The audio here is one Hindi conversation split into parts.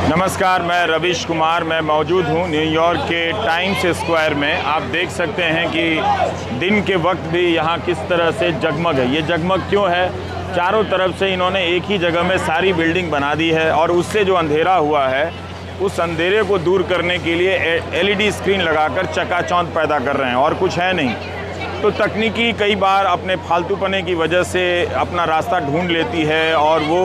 नमस्कार, मैं रविश कुमार। मैं मौजूद हूँ न्यूयॉर्क के टाइम्स स्क्वायर में। आप देख सकते हैं कि दिन के वक्त भी यहाँ किस तरह से जगमग है। ये जगमग क्यों है? चारों तरफ से इन्होंने एक ही जगह में सारी बिल्डिंग बना दी है और उससे जो अंधेरा हुआ है उस अंधेरे को दूर करने के लिए एलईडी स्क्रीन लगाकर चकाचौंध पैदा कर रहे हैं और कुछ है नहीं। तो तकनीकी कई बार अपने फालतूपने की वजह से अपना रास्ता ढूंढ लेती है और वो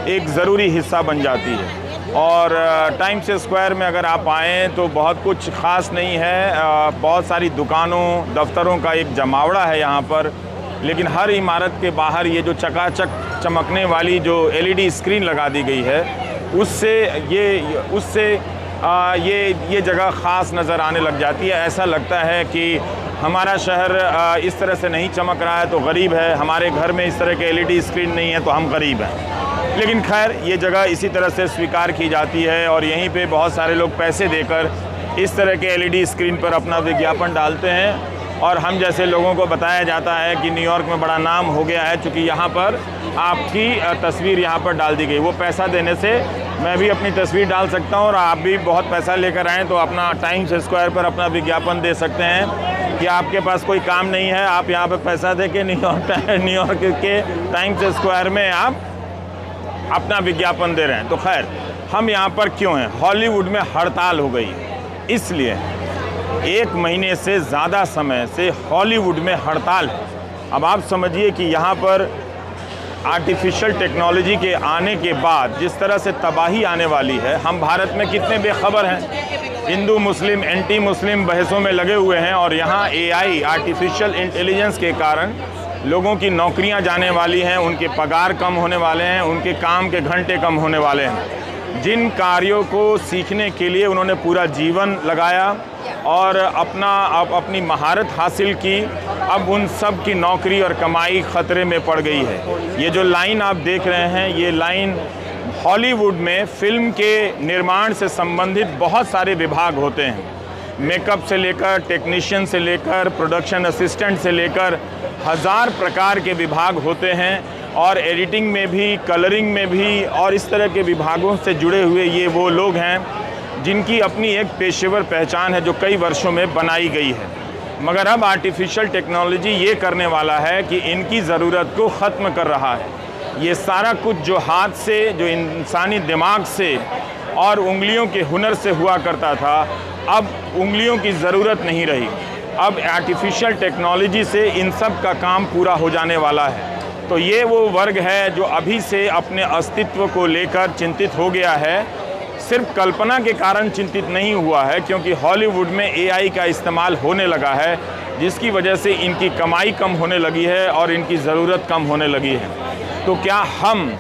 एक ज़रूरी हिस्सा बन जाती है। और टाइम्स स्क्वायर में अगर आप आएँ तो बहुत कुछ ख़ास नहीं है। बहुत सारी दुकानों दफ्तरों का एक जमावड़ा है यहाँ पर, लेकिन हर इमारत के बाहर ये जो चकाचक चमकने वाली जो एलईडी स्क्रीन लगा दी गई है उससे ये जगह ख़ास नज़र आने लग जाती है। ऐसा लगता है कि हमारा शहर इस तरह से नहीं चमक रहा है तो गरीब है, हमारे घर में इस तरह के एलईडी स्क्रीन नहीं है तो हम गरीब हैं। लेकिन खैर ये जगह इसी तरह से स्वीकार की जाती है और यहीं पे बहुत सारे लोग पैसे देकर इस तरह के एलईडी स्क्रीन पर अपना विज्ञापन डालते हैं और हम जैसे लोगों को बताया जाता है कि न्यूयॉर्क में बड़ा नाम हो गया है क्योंकि यहाँ पर आपकी तस्वीर यहाँ पर डाल दी गई। वो पैसा देने से मैं भी अपनी तस्वीर डाल सकता हूँ और आप भी बहुत पैसा लेकर आएँ तो अपना टाइम्स स्क्वायर पर अपना विज्ञापन दे सकते हैं कि आपके पास कोई काम नहीं है, आप यहाँ पर पैसा दे के न्यूयॉर्क के टाइम्स स्क्वायर में आप अपना विज्ञापन दे रहे हैं। तो खैर हम यहाँ पर क्यों हैं? हॉलीवुड में हड़ताल हो गई, इसलिए 1 महीने से ज़्यादा समय से हॉलीवुड में हड़ताल है। अब आप समझिए कि यहाँ पर आर्टिफिशियल टेक्नोलॉजी के आने के बाद जिस तरह से तबाही आने वाली है, हम भारत में कितने बेखबर हैं। हिंदू मुस्लिम एंटी मुस्लिम बहसों में लगे हुए हैं और यहाँ एआई आर्टिफिशियल इंटेलिजेंस के कारण लोगों की नौकरियां जाने वाली हैं, उनके पगार कम होने वाले हैं, उनके काम के घंटे कम होने वाले हैं। जिन कार्यों को सीखने के लिए उन्होंने पूरा जीवन लगाया और अपनी महारत हासिल की, अब उन सब की नौकरी और कमाई ख़तरे में पड़ गई है। ये जो लाइन आप देख रहे हैं, ये लाइन हॉलीवुड में फ़िल्म के निर्माण से संबंधित बहुत सारे विभाग होते हैं। मेकअप से लेकर टेक्नीशियन से लेकर प्रोडक्शन असिस्टेंट से लेकर 1000 प्रकार के विभाग होते हैं और एडिटिंग में भी, कलरिंग में भी और इस तरह के विभागों से जुड़े हुए ये वो लोग हैं जिनकी अपनी एक पेशेवर पहचान है जो कई वर्षों में बनाई गई है। मगर अब आर्टिफिशियल टेक्नोलॉजी ये करने वाला है कि इनकी ज़रूरत को ख़त्म कर रहा है। ये सारा कुछ जो हाथ से, जो इंसानी दिमाग से और उंगलियों के हुनर से हुआ करता था, अब उंगलियों की ज़रूरत नहीं रही। अब आर्टिफिशियल टेक्नोलॉजी से इन सब का काम पूरा हो जाने वाला है। तो ये वो वर्ग है जो अभी से अपने अस्तित्व को लेकर चिंतित हो गया है। सिर्फ कल्पना के कारण चिंतित नहीं हुआ है, क्योंकि हॉलीवुड में एआई का इस्तेमाल होने लगा है, जिसकी वजह से इनकी कमाई कम होने लगी है और इनकी ज़रूरत कम होने लगी है। तो क्या हम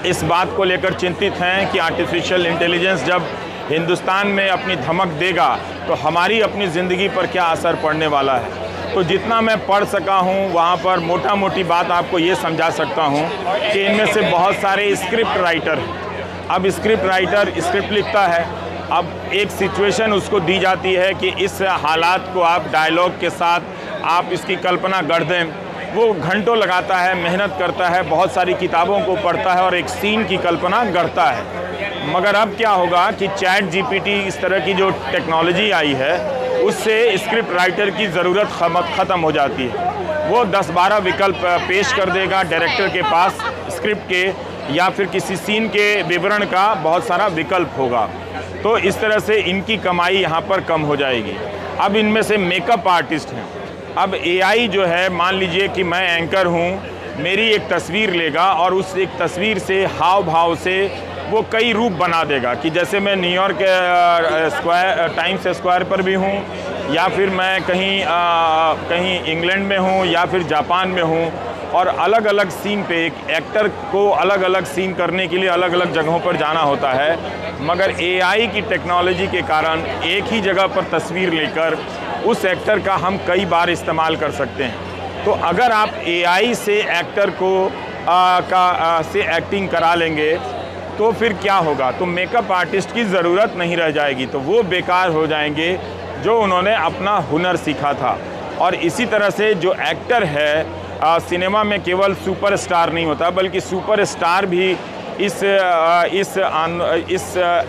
इस बात को लेकर चिंतित हैं कि आर्टिफिशियल इंटेलिजेंस जब हिंदुस्तान में अपनी धमक देगा तो हमारी अपनी ज़िंदगी पर क्या असर पड़ने वाला है? तो जितना मैं पढ़ सका हूँ वहाँ पर मोटा मोटी बात आपको ये समझा सकता हूँ कि इनमें से बहुत सारे स्क्रिप्ट राइटर हैं। अब स्क्रिप्ट राइटर स्क्रिप्ट लिखता है, अब एक सिचुएशन उसको दी जाती है कि इस हालात को आप डायलॉग के साथ आप इसकी कल्पना गढ़ दें। वो घंटों लगाता है, मेहनत करता है, बहुत सारी किताबों को पढ़ता है और एक सीन की कल्पना गढ़ता है। मगर अब क्या होगा कि चैट जीपीटी इस तरह की जो टेक्नोलॉजी आई है उससे स्क्रिप्ट राइटर की ज़रूरत ख़त्म हो जाती है। वो 10-12 विकल्प पेश कर देगा डायरेक्टर के पास स्क्रिप्ट के या फिर किसी सीन के विवरण का बहुत सारा विकल्प होगा। तो इस तरह से इनकी कमाई यहाँ पर कम हो जाएगी। अब इनमें से मेकअप आर्टिस्ट हैं। अब एआई जो है, मान लीजिए कि मैं एंकर हूँ, मेरी एक तस्वीर लेगा और उस एक तस्वीर से हाव भाव से वो कई रूप बना देगा कि जैसे मैं न्यूयॉर्क टाइम्स स्क्वायर पर भी हूँ या फिर मैं कहीं इंग्लैंड में हूँ या फिर जापान में हूँ और अलग अलग सीन पे एक एक्टर को अलग अलग सीन करने के लिए अलग अलग जगहों पर जाना होता है। मगर एआई की टेक्नोलॉजी के कारण एक ही जगह पर तस्वीर लेकर उस एक्टर का हम कई बार इस्तेमाल कर सकते हैं। तो अगर आप एआई से एक्टर को से एक्टिंग करा लेंगे तो फिर क्या होगा? तो मेकअप आर्टिस्ट की ज़रूरत नहीं रह जाएगी, तो वो बेकार हो जाएंगे जो उन्होंने अपना हुनर सीखा था। और इसी तरह से जो एक्टर है सिनेमा में केवल सुपरस्टार नहीं होता, बल्कि सुपरस्टार भी इस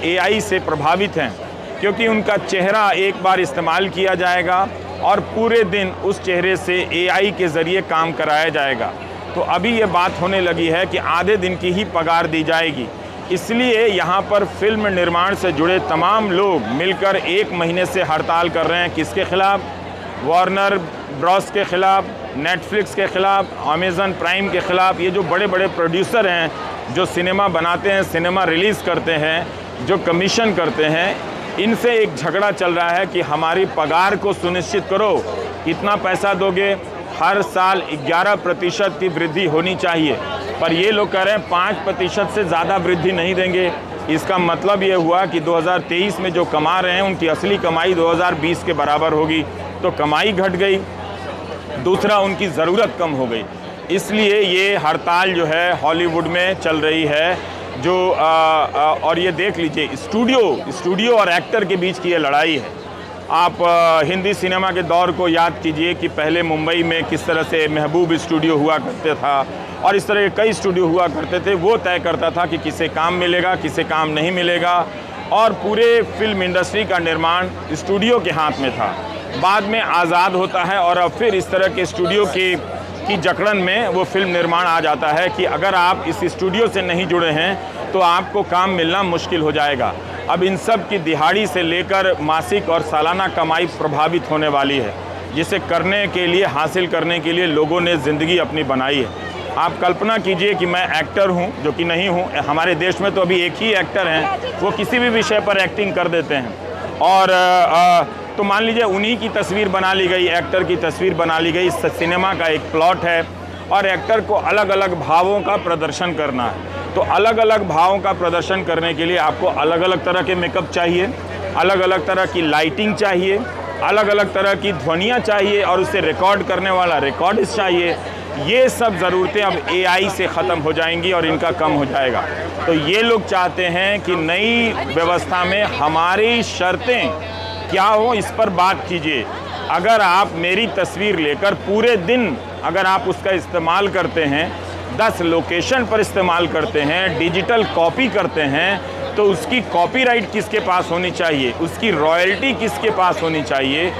AI से प्रभावित हैं, क्योंकि उनका चेहरा एक बार इस्तेमाल किया जाएगा और पूरे दिन उस चेहरे से AI के ज़रिए काम कराया जाएगा। तो अभी ये बात होने लगी है कि आधे दिन की ही पगार दी जाएगी। इसलिए यहाँ पर फिल्म निर्माण से जुड़े तमाम लोग मिलकर 1 महीने से हड़ताल कर रहे हैं। किसके खिलाफ? वार्नर ब्रॉस के खिलाफ, नेटफ्लिक्स के खिलाफ, अमेज़न प्राइम के खिलाफ। ये जो बड़े बड़े प्रोड्यूसर हैं जो सिनेमा बनाते हैं, सिनेमा रिलीज़ करते हैं, जो कमीशन करते हैं, इनसे एक झगड़ा चल रहा है कि हमारी पगार को सुनिश्चित करो। कितना पैसा दोगे? हर साल 11% की वृद्धि होनी चाहिए, पर ये लोग कह रहे हैं 5% से ज़्यादा वृद्धि नहीं देंगे। इसका मतलब ये हुआ कि 2023 में जो कमा रहे हैं उनकी असली कमाई 2020 के बराबर होगी, तो कमाई घट गई। दूसरा, उनकी ज़रूरत कम हो गई। इसलिए ये हड़ताल जो है हॉलीवुड में चल रही है। जो और ये देख लीजिए, स्टूडियो और एक्टर के बीच की ये लड़ाई है। आप हिंदी सिनेमा के दौर को याद कीजिए कि पहले मुंबई में किस तरह से महबूब स्टूडियो हुआ करते था और इस तरह के कई स्टूडियो हुआ करते थे। वो तय करता था कि किसे काम मिलेगा, किसे काम नहीं मिलेगा, और पूरे फिल्म इंडस्ट्री का निर्माण स्टूडियो के हाथ में था। बाद में आज़ाद होता है और अब फिर इस तरह के स्टूडियो की जकड़न में वो फिल्म निर्माण आ जाता है कि अगर आप इस स्टूडियो से नहीं जुड़े हैं तो आपको काम मिलना मुश्किल हो जाएगा। अब इन सब की दिहाड़ी से लेकर मासिक और सालाना कमाई प्रभावित होने वाली है, जिसे करने के लिए, हासिल करने के लिए लोगों ने ज़िंदगी अपनी बनाई है। आप कल्पना कीजिए कि मैं एक्टर हूं, जो कि नहीं हूं। हमारे देश में तो अभी एक ही एक्टर हैं, वो किसी भी विषय पर एक्टिंग कर देते हैं। और तो मान लीजिए उन्हीं की तस्वीर बना ली गई, एक्टर की तस्वीर बना ली गई। सिनेमा का एक प्लॉट है और एक्टर को अलग अलग भावों का प्रदर्शन करना है। तो अलग अलग भावों का प्रदर्शन करने के लिए आपको अलग अलग तरह के मेकअप चाहिए, अलग अलग तरह की लाइटिंग चाहिए, अलग अलग तरह की ध्वनियाँ चाहिए, और उसे रिकॉर्ड करने वाला रिकॉर्डिस्ट चाहिए। ये सब ज़रूरतें अब AI से ख़त्म हो जाएंगी और इनका कम हो जाएगा। तो ये लोग चाहते हैं कि नई व्यवस्था में हमारी शर्तें क्या हो, इस पर बात कीजिए। अगर आप मेरी तस्वीर लेकर पूरे दिन अगर आप उसका इस्तेमाल करते हैं, 10 लोकेशन पर इस्तेमाल करते हैं, डिजिटल कॉपी करते हैं, तो उसकी कॉपीराइट किसके पास होनी चाहिए, उसकी रॉयल्टी किसके पास होनी चाहिए।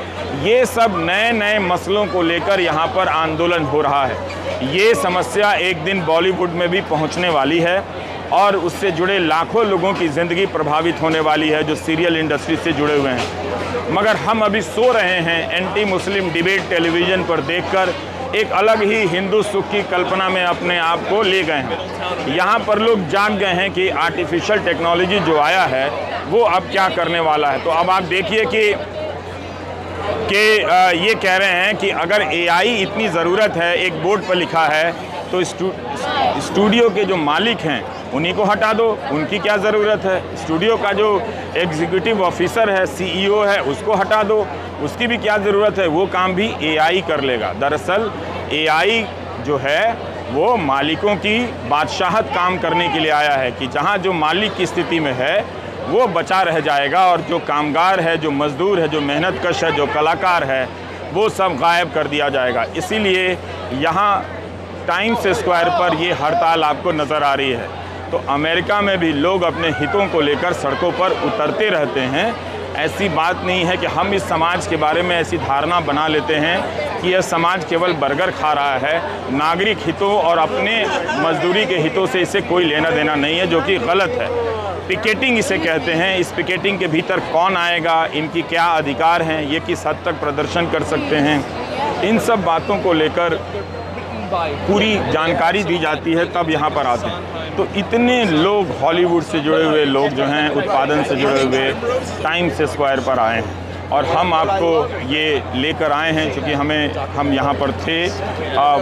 ये सब नए नए मसलों को लेकर यहाँ पर आंदोलन हो रहा है। ये समस्या एक दिन बॉलीवुड में भी पहुँचने वाली है और उससे जुड़े लाखों लोगों की ज़िंदगी प्रभावित होने वाली है जो सीरियल इंडस्ट्री से जुड़े हुए हैं। मगर हम अभी सो रहे हैं एंटी मुस्लिम डिबेट टेलीविज़न पर देखकर, एक अलग ही हिंदू सुख की कल्पना में अपने आप को ले गए हैं। यहाँ पर लोग जाग गए हैं कि आर्टिफिशियल टेक्नोलॉजी जो आया है वो अब क्या करने वाला है। तो अब आप देखिए कि ये कह रहे हैं कि अगर AI इतनी ज़रूरत है, एक बोर्ड पर लिखा है, तो स्टूडियो के जो मालिक हैं उन्हीं को हटा दो, उनकी क्या ज़रूरत है। स्टूडियो का जो एग्जीक्यूटिव ऑफिसर है, CEO है, उसको हटा दो, उसकी भी क्या ज़रूरत है। वो काम भी AI कर लेगा। दरअसल AI जो है वो मालिकों की बादशाहत काम करने के लिए आया है कि जहाँ जो मालिक की स्थिति में है वो बचा रह जाएगा, और जो कामगार है, जो मज़दूर है, जो मेहनत कश है, जो कलाकार है, वो सब गायब कर दिया जाएगा। इसीलिए यहाँ टाइम्स स्क्वायर पर ये हड़ताल आपको नज़र आ रही है। तो अमेरिका में भी लोग अपने हितों को लेकर सड़कों पर उतरते रहते हैं। ऐसी बात नहीं है कि हम इस समाज के बारे में ऐसी धारणा बना लेते हैं कि यह समाज केवल बर्गर खा रहा है। नागरिक हितों और अपने मजदूरी के हितों से इसे कोई लेना देना नहीं है, जो कि गलत है। पिकेटिंग इसे कहते हैं। इस पिकेटिंग के भीतर कौन आएगा, इनकी क्या अधिकार हैं, ये किस हद तक प्रदर्शन कर सकते हैं, इन सब बातों को लेकर पूरी जानकारी दी जाती है, तब यहाँ पर आते हैं। तो इतने लोग हॉलीवुड से जुड़े हुए लोग जो हैं, उत्पादन से जुड़े हुए, टाइम्स स्क्वायर पर आए हैं और हम आपको ये लेकर आए हैं क्योंकि हम यहाँ पर थे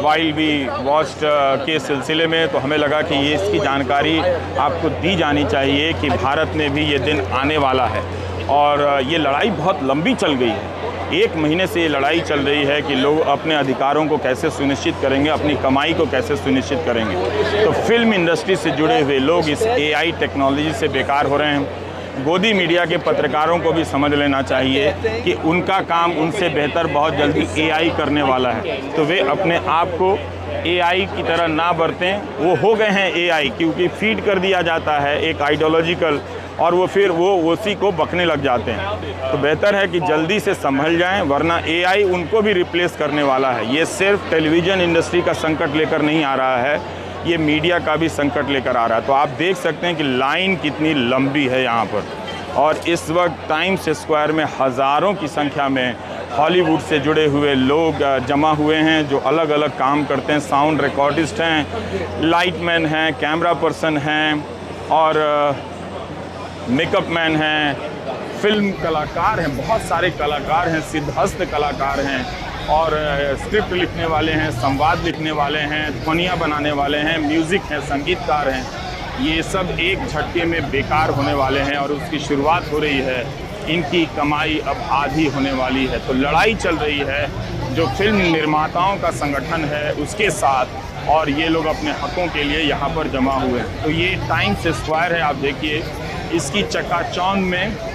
वाइल वी वॉच्ड के सिलसिले में। तो हमें लगा कि ये इसकी जानकारी आपको दी जानी चाहिए कि भारत में भी ये दिन आने वाला है और ये लड़ाई बहुत लंबी चल गई है। 1 महीने से ये लड़ाई चल रही है कि लोग अपने अधिकारों को कैसे सुनिश्चित करेंगे, अपनी कमाई को कैसे सुनिश्चित करेंगे। तो फिल्म इंडस्ट्री से जुड़े हुए लोग इस AI टेक्नोलॉजी से बेकार हो रहे हैं। गोदी मीडिया के पत्रकारों को भी समझ लेना चाहिए कि उनका काम उनसे बेहतर बहुत जल्दी एआई करने वाला है, तो वे अपने आप को एआई की तरह ना बरतें। वो हो गए हैं एआई, क्योंकि फीड कर दिया जाता है एक आइडियोलॉजिकल, और वो फिर वो उसी को बकने लग जाते हैं। तो बेहतर है कि जल्दी से संभल जाएं, वरना एआई उनको भी रिप्लेस करने वाला है। ये सिर्फ टेलीविज़न इंडस्ट्री का संकट लेकर नहीं आ रहा है, ये मीडिया का भी संकट लेकर आ रहा है। तो आप देख सकते हैं कि लाइन कितनी लंबी है यहाँ पर, और इस वक्त टाइम्स स्क्वायर में हज़ारों की संख्या में हॉलीवुड से जुड़े हुए लोग जमा हुए हैं, जो अलग अलग काम करते हैं। साउंड रिकॉर्डिस्ट हैं, लाइटमैन हैं, कैमरा पर्सन हैं, और मेकअप मैन हैं, फिल्म कलाकार हैं, बहुत सारे कलाकार हैं, सिद्धहस्त कलाकार हैं, और स्क्रिप्ट लिखने वाले हैं, संवाद लिखने वाले हैं, ध्वनियाँ बनाने वाले हैं, म्यूज़िक हैं, संगीतकार हैं। ये सब एक झटके में बेकार होने वाले हैं, और उसकी शुरुआत हो रही है। इनकी कमाई अब आधी होने वाली है। तो लड़ाई चल रही है जो फिल्म निर्माताओं का संगठन है उसके साथ, और ये लोग अपने हकों के लिए यहाँ पर जमा हुए हैं। तो ये टाइम्स स्क्वायर है, आप देखिए इसकी चकाचौंध में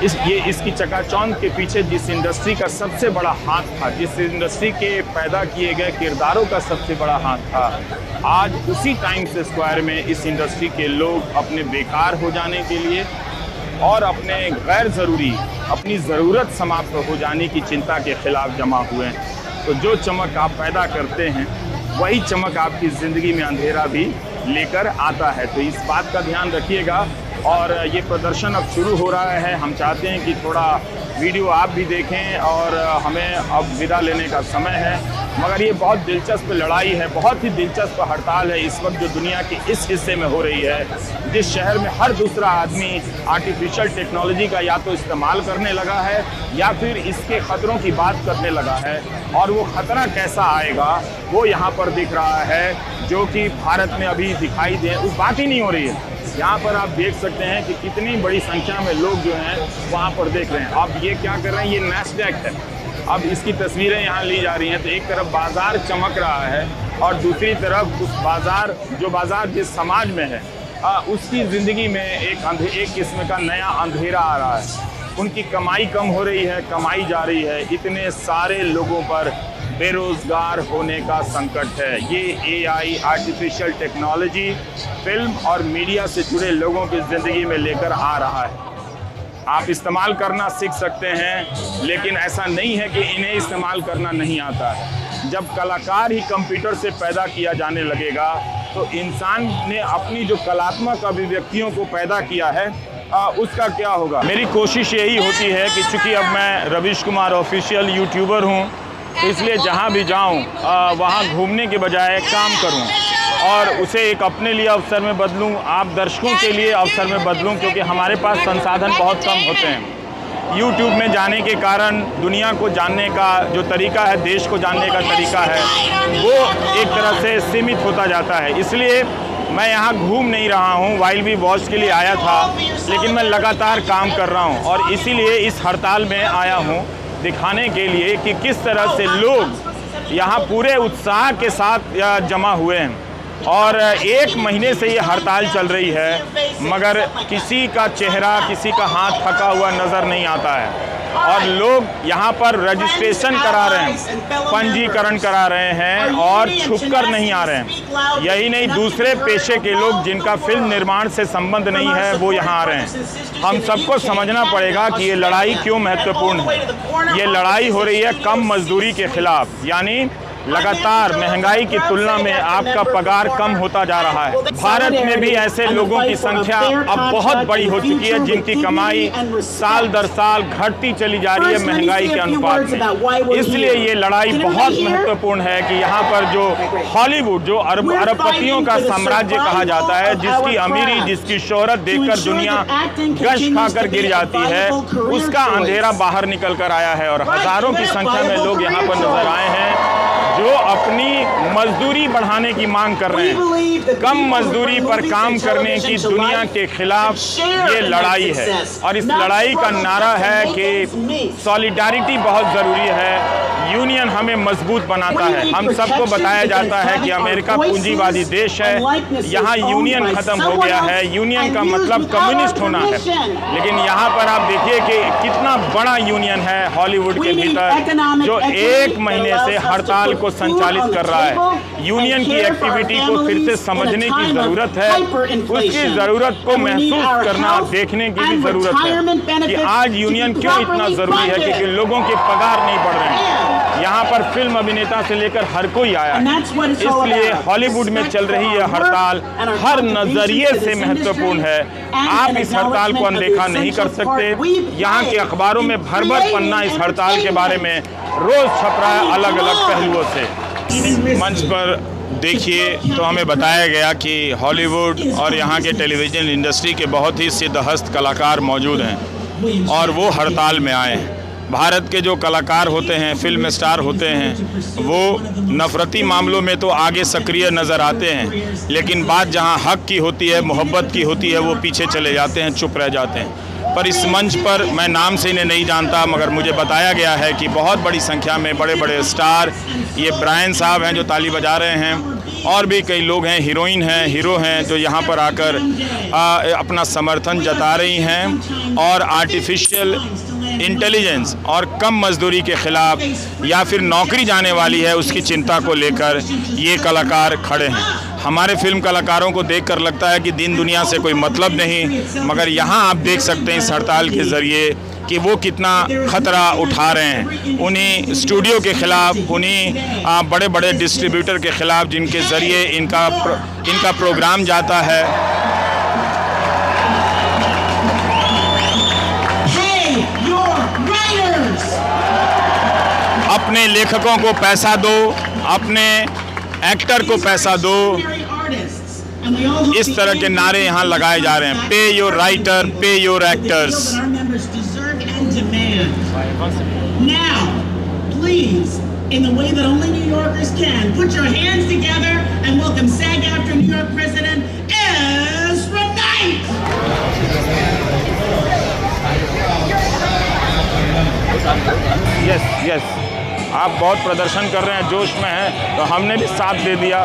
इसकी चकाचौंध के पीछे जिस इंडस्ट्री का सबसे बड़ा हाथ था, जिस इंडस्ट्री के पैदा किए गए किरदारों का सबसे बड़ा हाथ था, आज उसी टाइम्स स्क्वायर में इस इंडस्ट्री के लोग अपने बेकार हो जाने के लिए और अपने गैर ज़रूरी अपनी ज़रूरत समाप्त हो जाने की चिंता के खिलाफ जमा हुए हैं। तो जो चमक आप पैदा करते हैं वही चमक आपकी ज़िंदगी में अंधेरा भी लेकर आता है। तो इस बात का ध्यान रखिएगा। और ये प्रदर्शन अब शुरू हो रहा है। हम चाहते हैं कि थोड़ा वीडियो आप भी देखें, और हमें अब विदा लेने का समय है। मगर ये बहुत दिलचस्प लड़ाई है, बहुत ही दिलचस्प हड़ताल है इस वक्त जो दुनिया के इस हिस्से में हो रही है, जिस शहर में हर दूसरा आदमी आर्टिफिशियल टेक्नोलॉजी का या तो इस्तेमाल करने लगा है या फिर इसके ख़तरों की बात करने लगा है। और वो ख़तरा कैसा आएगा वो यहाँ पर दिख रहा है, जो कि भारत में अभी दिखाई दे उस बात ही नहीं हो रही है। यहाँ पर आप देख सकते हैं कि कितनी बड़ी संख्या में लोग जो हैं वहाँ पर देख रहे हैं। अब ये क्या कर रहे हैं, ये नैस्डैक है। अब इसकी तस्वीरें यहाँ ली जा रही हैं। तो एक तरफ बाज़ार चमक रहा है और दूसरी तरफ उस बाज़ार जिस समाज में है उसकी ज़िंदगी में एक किस्म का नया अंधेरा आ रहा है। उनकी कमाई कम हो रही है, कमाई जा रही है। इतने सारे लोगों पर बेरोज़गार होने का संकट है। ये एआई, आर्टिफिशियल टेक्नोलॉजी, फिल्म और मीडिया से जुड़े लोगों की ज़िंदगी में लेकर आ रहा है। आप इस्तेमाल करना सीख सकते हैं, लेकिन ऐसा नहीं है कि इन्हें इस्तेमाल करना नहीं आता है। जब कलाकार ही कंप्यूटर से पैदा किया जाने लगेगा तो इंसान ने अपनी जो कलात्मक अभिव्यक्तियों को पैदा किया है उसका क्या होगा। मेरी कोशिश यही होती है कि चूँकि अब मैं रवीश कुमार ऑफिशियल यूट्यूबर हूँ, तो इसलिए जहाँ भी जाऊँ वहाँ घूमने के बजाय काम करूँ और उसे एक अपने लिए अवसर में बदलूँ, आप दर्शकों के लिए अवसर में बदलूँ, क्योंकि हमारे पास संसाधन बहुत कम होते हैं। यूट्यूब में जाने के कारण दुनिया को जानने का जो तरीका है, देश को जानने का तरीका है, वो एक तरह से सीमित होता जाता है। इसलिए मैं यहाँ घूम नहीं रहा हूँ, वाइल भी वॉच के लिए आया था, लेकिन मैं लगातार काम कर रहा हूँ और इसीलिए इस हड़ताल में आया हूँ दिखाने के लिए कि किस तरह से लोग यहाँ पूरे उत्साह के साथ जमा हुए हैं। और एक महीने से ये हड़ताल चल रही है, मगर किसी का चेहरा, किसी का हाथ थका हुआ नज़र नहीं आता है। और लोग यहाँ पर रजिस्ट्रेशन करा रहे हैं, पंजीकरण करा रहे हैं और छुपकर नहीं आ रहे हैं। यही नहीं, दूसरे पेशे के लोग जिनका फिल्म निर्माण से संबंध नहीं है वो यहाँ आ रहे हैं। हम सबको समझना पड़ेगा कि ये लड़ाई क्यों महत्वपूर्ण है। ये लड़ाई हो रही है कम मजदूरी के खिलाफ, यानी लगातार महंगाई की तुलना में आपका पगार कम होता जा रहा है। भारत में भी ऐसे लोगों की संख्या अब बहुत बड़ी हो चुकी है जिनकी कमाई साल दर साल घटती चली जा रही है महंगाई के अनुपात में। इसलिए ये लड़ाई बहुत महत्वपूर्ण है कि यहाँ पर जो हॉलीवुड, जो अरबपतियों का साम्राज्य कहा जाता है, जिसकी अमीरी, जिसकी शोहरत देखकर दुनिया गश खाकर गिर जाती है, उसका अंधेरा बाहर निकल कर आया है। और हज़ारों की संख्या में लोग यहाँ पर नजर आए हैं जो अपनी मजदूरी बढ़ाने की मांग कर रहे हैं। कम मजदूरी पर काम करने की दुनिया के खिलाफ ये लड़ाई है और इस लड़ाई का नारा है कि सॉलिडारिटी बहुत ज़रूरी है। यूनियन हमें मजबूत बनाता है। हम सबको बताया जाता है कि अमेरिका पूंजीवादी देश है, यहाँ यूनियन ख़त्म हो गया है, यूनियन का मतलब कम्युनिस्ट होना है। लेकिन यहाँ पर आप देखिए कि कितना बड़ा यूनियन है हॉलीवुड के भीतर, जो 1 महीने से हड़ताल को संचालित कर रहा है। यूनियन की एक्टिविटी को फिर से समझने की ज़रूरत है, उसकी ज़रूरत को महसूस करना, देखने की भी ज़रूरत है कि आज यूनियन क्यों इतना ज़रूरी है, क्योंकि लोगों के पगार नहीं बढ़ रहे हैं। यहाँ पर फिल्म अभिनेता से लेकर हर कोई आया है, इसलिए हॉलीवुड में चल रही है हड़ताल हर नज़रिए से महत्वपूर्ण है। आप इस हड़ताल को अनदेखा नहीं कर सकते। यहाँ के अखबारों में भर भर पन्ना इस हड़ताल के बारे में रोज़ छप रहा है अलग अलग पहलुओं से। मंच पर देखिए तो हमें बताया गया कि हॉलीवुड और यहाँ के टेलीविज़न इंडस्ट्री के बहुत ही सिद्धहस्त कलाकार मौजूद हैं और वो हड़ताल में आए हैं। भारत के जो कलाकार होते हैं, फिल्म स्टार होते हैं, वो नफ़रती मामलों में तो आगे सक्रिय नज़र आते हैं, लेकिन बात जहाँ हक़ की होती है, मोहब्बत की होती है, वो पीछे चले जाते हैं, चुप रह जाते हैं। पर इस मंच पर मैं नाम से इन्हें नहीं जानता, मगर मुझे बताया गया है कि बहुत बड़ी संख्या में बड़े बड़े स्टार, ये ब्रायन साहब हैं जो ताली बजा रहे हैं, और भी कई लोग हैं, हीरोइन हैं, हीरो हैं, जो यहाँ पर आकर अपना समर्थन जता रही हैं और आर्टिफिशियल इंटेलिजेंस और कम मजदूरी के ख़िलाफ़ या फिर नौकरी जाने वाली है उसकी चिंता को लेकर ये कलाकार खड़े हैं। हमारे फिल्म कलाकारों को देखकर लगता है कि दिन दुनिया से कोई मतलब नहीं, मगर यहाँ आप देख सकते हैं इस हड़ताल के ज़रिए कि वो कितना ख़तरा उठा रहे हैं उन्हीं स्टूडियो के ख़िलाफ़, उन्हीं बड़े बड़े डिस्ट्रीब्यूटर के ख़िलाफ़ जिनके ज़रिए इनका प्रोग्राम जाता है। अपने लेखकों को पैसा दो, अपने एक्टर को पैसा दो, इस तरह के नारे यहाँ लगाए जा रहे हैं। पे योर राइटर, पे your actors. Now, please, in the way that only New Yorkers can, put your hands together and welcome SAG-AFTRA New York President Ezra Knight. Yes, आप बहुत प्रदर्शन कर रहे हैं, जोश में हैं, तो हमने भी साथ दे दिया।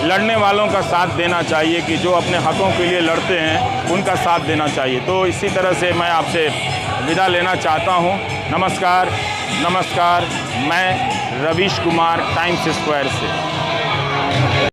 लड़ने वालों का साथ देना चाहिए कि जो अपने हकों के लिए लड़ते हैं उनका साथ देना चाहिए। तो इसी तरह से मैं आपसे विदा लेना चाहता हूँ। नमस्कार, मैं रवीश कुमार, टाइम्स स्क्वायर से।